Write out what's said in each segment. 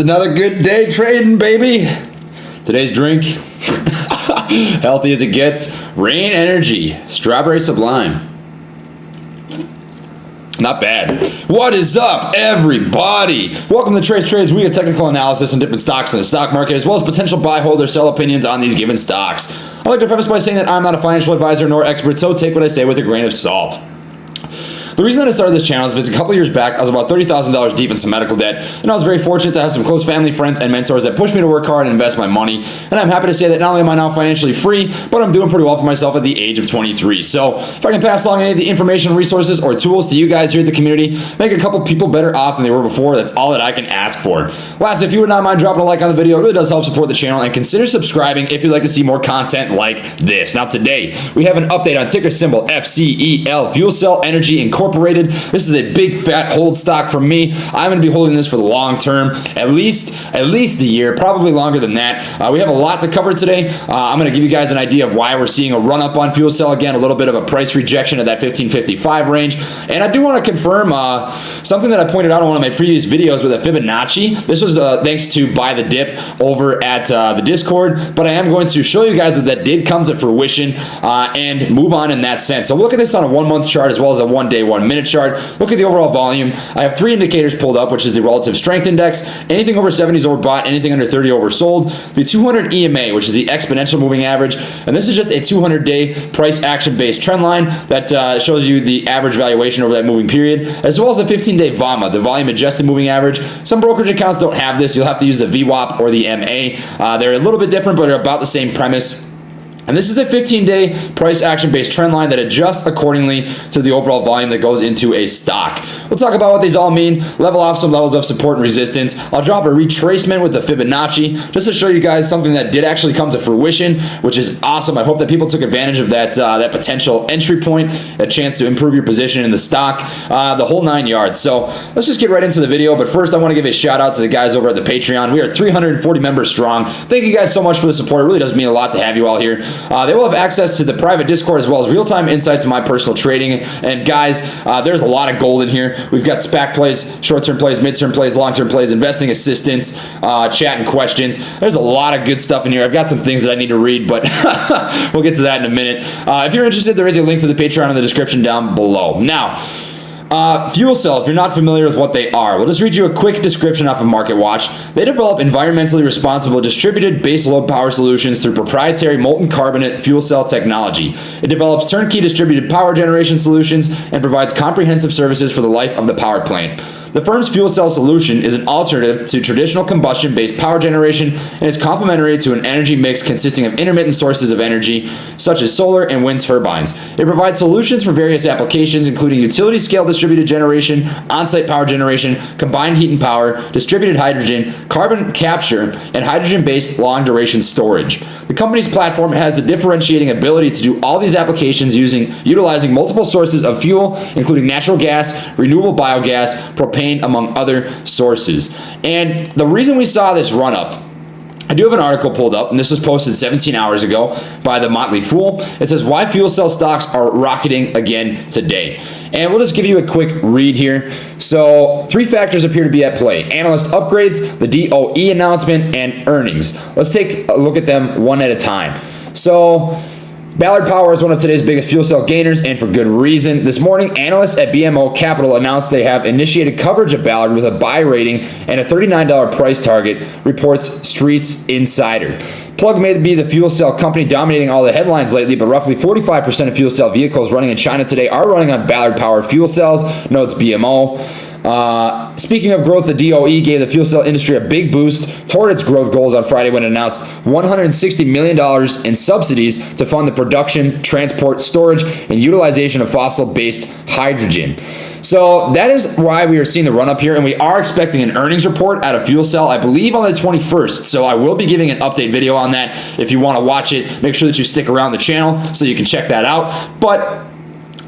another good day trading, baby. Today's drink, healthy as it gets, Rain Energy, Strawberry Sublime. Not bad. What is up, everybody? Welcome to Trace Trades. We have technical analysis on different stocks in the stock market, as well as potential buy, hold, or sell opinions on these given stocks. I'd like to preface by saying that I'm not a financial advisor nor expert, so take what I say with a grain of salt. The reason that I started this channel is because a couple years back, I was about $30,000 deep in some medical debt, and I was very fortunate to have some close family, friends, and mentors that pushed me to work hard and invest my money. And I'm happy to say that not only am I now financially free, but I'm doing pretty well for myself at the age of 23. So if I can pass along any of the information, resources, or tools to you guys here at the community, make a couple people better off than they were before, that's all that I can ask for. Last, if you would not mind dropping a like on the video, it really does help support the channel, and consider subscribing if you'd like to see more content like this. Now today, we have an update on ticker symbol FCEL, FuelCell Energy Incorporated. This is a big fat hold stock for me. I'm going to be holding this for the long term, at least a year, probably longer than that. We have a lot to cover today. I'm going to give you guys an idea of why we're seeing a run up on FuelCell again, a little bit of a price rejection at that 1555 range. And I do want to confirm something that I pointed out on one of my previous videos with a Fibonacci. This was thanks to Buy the Dip over at the Discord, but I am going to show you guys that that did come to fruition and move on in that sense. So look at this on a 1 month chart as well as a 1 day, 1 minute chart. Look at the overall volume. I have 3 indicators pulled up, which is the relative strength index. Anything over 70 is overbought, anything under 30 oversold. The 200 EMA, which is the exponential moving average, and this is just a 200-day price action-based trend line that shows you the average valuation over that moving period, as well as a 15-day VWMA, the volume adjusted moving average. Some brokerage accounts don't have this. You'll have to use the VWAP or the MA. They're a little bit different, but they're about the same premise. And this is a 15-day price action-based trend line that adjusts accordingly to the overall volume that goes into a stock. We'll talk about what these all mean, level off some levels of support and resistance. I'll drop a retracement with the Fibonacci just to show you guys something that did actually come to fruition, which is awesome. I hope that people took advantage of that that potential entry point, a chance to improve your position in the stock, the whole 9 yards. So let's just get right into the video. But first, I want to give a shout out to the guys over at the Patreon. We are 340 members strong. Thank you guys so much for the support. It really does mean a lot to have you all here. They will have access to the private Discord as well as real-time insight to my personal trading. And guys, there's a lot of gold in here. We've got SPAC plays, short-term plays, mid-term plays, long-term plays, investing assistance, chat and questions. There's a lot of good stuff in here. I've got some things that I need to read, but we'll get to that in a minute. If you're interested, there is a link to the Patreon in the description down below. Now, FuelCell, if you're not familiar with what they are, we'll just read you a quick description off of MarketWatch. They develop environmentally responsible distributed base load power solutions through proprietary molten carbonate fuel cell technology. It develops turnkey distributed power generation solutions and provides comprehensive services for the life of the power plant. The firm's fuel cell solution is an alternative to traditional combustion-based power generation and is complementary to an energy mix consisting of intermittent sources of energy, such as solar and wind turbines. It provides solutions for various applications, including utility-scale distributed generation, on-site power generation, combined heat and power, distributed hydrogen, carbon capture, and hydrogen-based long-duration storage. The company's platform has the differentiating ability to do all these applications utilizing multiple sources of fuel, including natural gas, renewable biogas, propane, among other sources. And the reason we saw this run up, I do have an article pulled up, and this was posted 17 hours ago by the Motley Fool. It says, why fuel cell stocks are rocketing again today. And we'll just give you a quick read here. So 3 factors appear to be at play: analyst upgrades, the DOE announcement, and earnings. Let's take a look at them one at a time. So Ballard Power is one of today's biggest fuel cell gainers, and for good reason. This morning, analysts at BMO Capital announced they have initiated coverage of Ballard with a buy rating and a $39 price target, reports Streets Insider. Plug may be the fuel cell company dominating all the headlines lately, but roughly 45% of fuel cell vehicles running in China today are running on Ballard Power fuel cells, notes BMO. Speaking of growth, the DOE gave the fuel cell industry a big boost toward its growth goals on Friday when it announced $160 million in subsidies to fund the production, transport, storage, and utilization of fossil-based hydrogen. So that is why we are seeing the run up here, and we are expecting an earnings report out of FuelCell, I believe on the 21st. So I will be giving an update video on that. If you want to watch it, make sure that you stick around the channel so you can check that out. But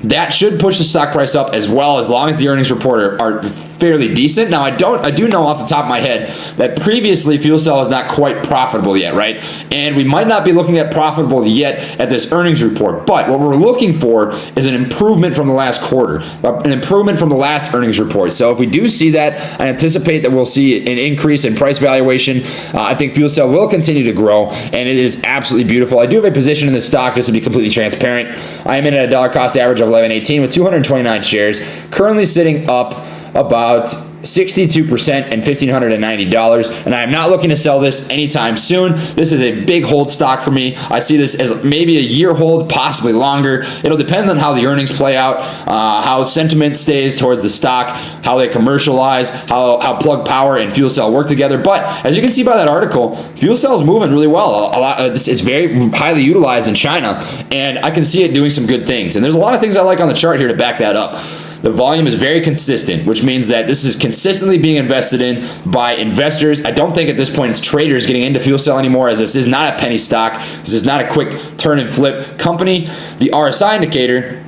that should push the stock price up as well, as long as the earnings report are fairly decent. Now, I do know off the top of my head that previously FuelCell is not quite profitable yet, right? And we might not be looking at profitable yet at this earnings report, but what we're looking for is an improvement from the last quarter, an improvement from the last earnings report. So if we do see that, I anticipate that we'll see an increase in price valuation. I think FuelCell will continue to grow, and it is absolutely beautiful. I do have a position in this stock, just to be completely transparent. I am in at a dollar cost average of 11.18 with 229 shares, currently sitting up about 62% and $1,590, and I am not looking to sell this anytime soon. This is a big hold stock for me. I see this as maybe a year hold, possibly longer. It'll depend on how the earnings play out, how sentiment stays towards the stock, how they commercialize, how Plug Power and FuelCell work together. But as you can see by that article, FuelCell is moving really well. It's very highly utilized in China, and I can see it doing some good things. And there's a lot of things I like on the chart here to back that up. The volume is very consistent, which means that this is consistently being invested in by investors. I don't think at this point it's traders getting into FuelCell anymore, as this is not a penny stock. This is not a quick turn and flip company. The RSI indicator,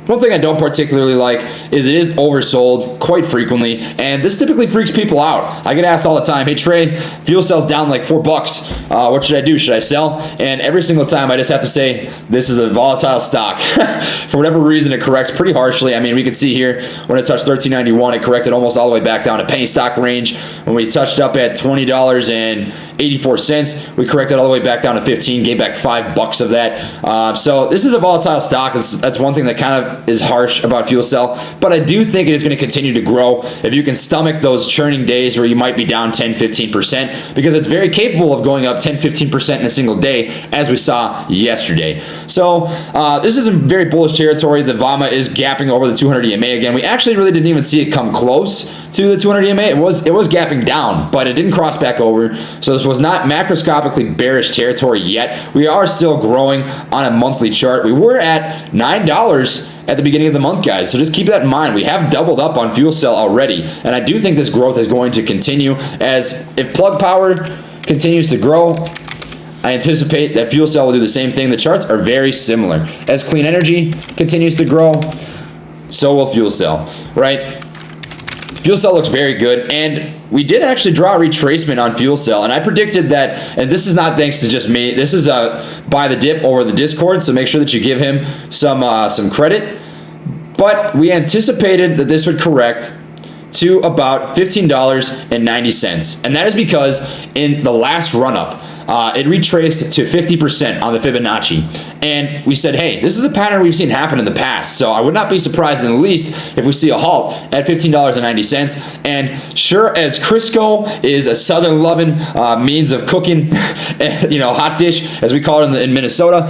one thing I don't particularly like is it is oversold quite frequently, and this typically freaks people out. I get asked all the time, hey Trey, FuelCell's down like $4. What should I do? Should I sell? And every single time I just have to say, this is a volatile stock. For whatever reason, it corrects pretty harshly. I mean, we could see here when it touched $13.91, it corrected almost all the way back down to penny stock range. When we touched up at $20.84, we corrected all the way back down to 15, gave back $5 of that. So this is a volatile stock. That's one thing that kind of is harsh about FuelCell, but I do think it is going to continue to grow if you can stomach those churning days where you might be down 10-15%, because it's very capable of going up 10-15% in a single day, as we saw yesterday. So this is a very bullish territory. The VWMA is gapping over the 200 EMA again. We actually really didn't even see it come close to the 200 EMA. It was gapping down, but it didn't cross back over. So this was not macroscopically bearish territory yet. We are still growing on a monthly chart. We were at $9 at the beginning of the month, guys. So just keep that in mind. We have doubled up on FuelCell already, and I do think this growth is going to continue, as if Plug Power continues to grow, I anticipate that FuelCell will do the same thing. The charts are very similar. As clean energy continues to grow, so will FuelCell, right? FuelCell looks very good, and we did actually draw a retracement on FuelCell, and I predicted that, and this is not thanks to just me, this is by the dip over the Discord, so make sure that you give him some credit. But we anticipated that this would correct to about $15.90, and that is because in the last run-up, it retraced to 50% on the Fibonacci. And we said, hey, this is a pattern we've seen happen in the past, so I would not be surprised in the least if we see a halt at $15.90. And sure as Crisco is a southern loving means of cooking, hot dish, as we call it in Minnesota,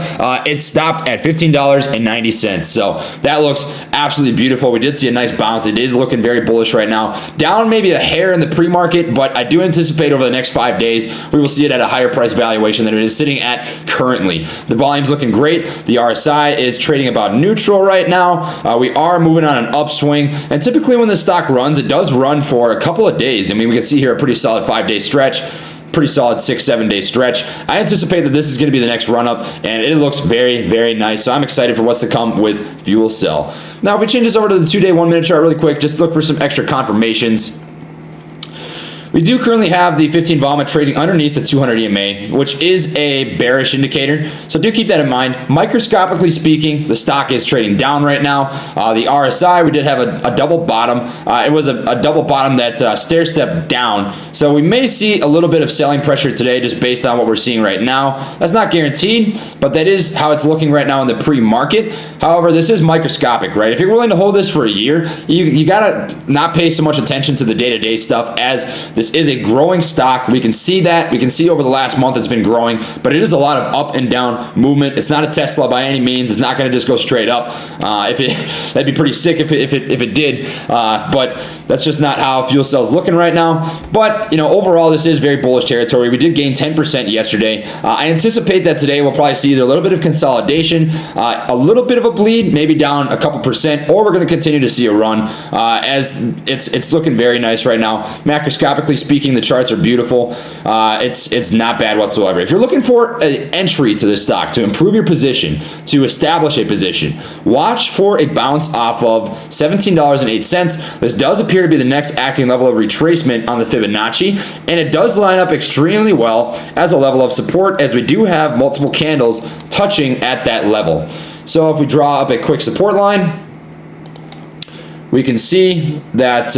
it stopped at $15.90. So that looks absolutely beautiful. We did see a nice bounce. It is looking very bullish right now. Down maybe a hair in the pre-market, but I do anticipate over the next 5 days, we will see it at a higher price valuation than it is sitting at currently. The volume's looking great. The RSI is trading about neutral right now. We are moving on an upswing, and typically when the stock runs, it does run for a couple of days. I mean, we can see here a pretty solid 5-day stretch, pretty solid 6-7 day stretch. I anticipate that this is going to be the next run up, and it looks very, very nice. So I'm excited for what's to come with FuelCell. Now, if we change this over to the 2-day 1-minute chart really quick, just look for some extra confirmations. We do currently have the 15 VWMA trading underneath the 200 EMA, which is a bearish indicator, so do keep that in mind. Microscopically speaking, the stock is trading down right now. The RSI, we did have a double bottom. It was a double bottom that stair-stepped down, so we may see a little bit of selling pressure today just based on what we're seeing right now. That's not guaranteed, but that is how it's looking right now in the pre-market. However, this is microscopic, right? If you're willing to hold this for a year, you gotta not pay so much attention to the day-to-day stuff, as this is a growing stock. We can see that. We can see over the last month it's been growing, but it is a lot of up and down movement. It's not a Tesla by any means. It's not going to just go straight up. That'd be pretty sick if it did, but that's just not how FuelCell is looking right now. But overall, this is very bullish territory. We did gain 10% yesterday. I anticipate that today we'll probably see either a little bit of consolidation, a little bit of a bleed, maybe down a couple percent, or we're going to continue to see a run, as it's looking very nice right now. Macroscopically fundamentally speaking, the charts are beautiful. It's not bad whatsoever. If you're looking for an entry to this stock to improve your position, to establish a position, watch for a bounce off of $17.08. This does appear to be the next acting level of retracement on the Fibonacci, and it does line up extremely well as a level of support, as we do have multiple candles touching at that level. So if we draw up a quick support line, we can see that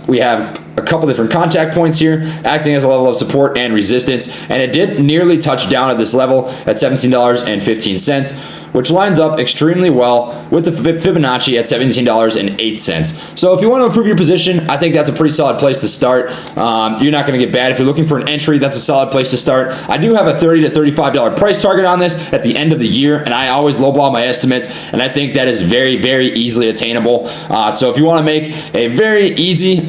we have a couple different contact points here acting as a level of support and resistance, and it did nearly touch down at this level at $17.15, which lines up extremely well with the Fibonacci at $17.08. So if you want to improve your position, I think that's a pretty solid place to start. You're not going to get bad. If you're looking for an entry, that's a solid place to start. I do have a $30 to $35 price target on this at the end of the year, and I always lowball my estimates, and I think that is very, very easily attainable. So if you want to make a very easy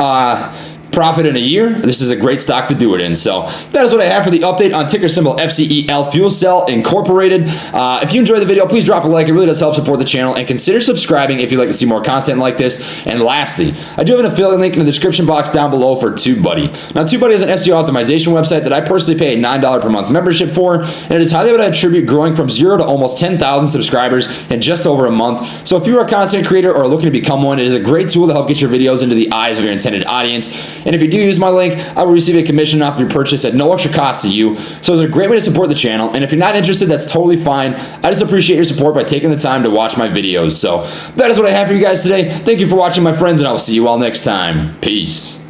profit in a year, this is a great stock to do it in. So that is what I have for the update on ticker symbol FCEL, FuelCell Incorporated. If you enjoyed the video, please drop a like. It really does help support the channel, and consider subscribing if you'd like to see more content like this. And lastly, I do have an affiliate link in the description box down below for TubeBuddy. Now, TubeBuddy is an SEO optimization website that I personally pay a $9 per month membership for, and it is highly what I attribute growing from 0 to almost 10,000 subscribers in just over a month. So if you are a content creator or are looking to become one, it is a great tool to help get your videos into the eyes of your intended audience. And if you do use my link, I will receive a commission off your purchase at no extra cost to you. So it's a great way to support the channel. And if you're not interested, that's totally fine. I just appreciate your support by taking the time to watch my videos. So that is what I have for you guys today. Thank you for watching, my friends, and I will see you all next time. Peace.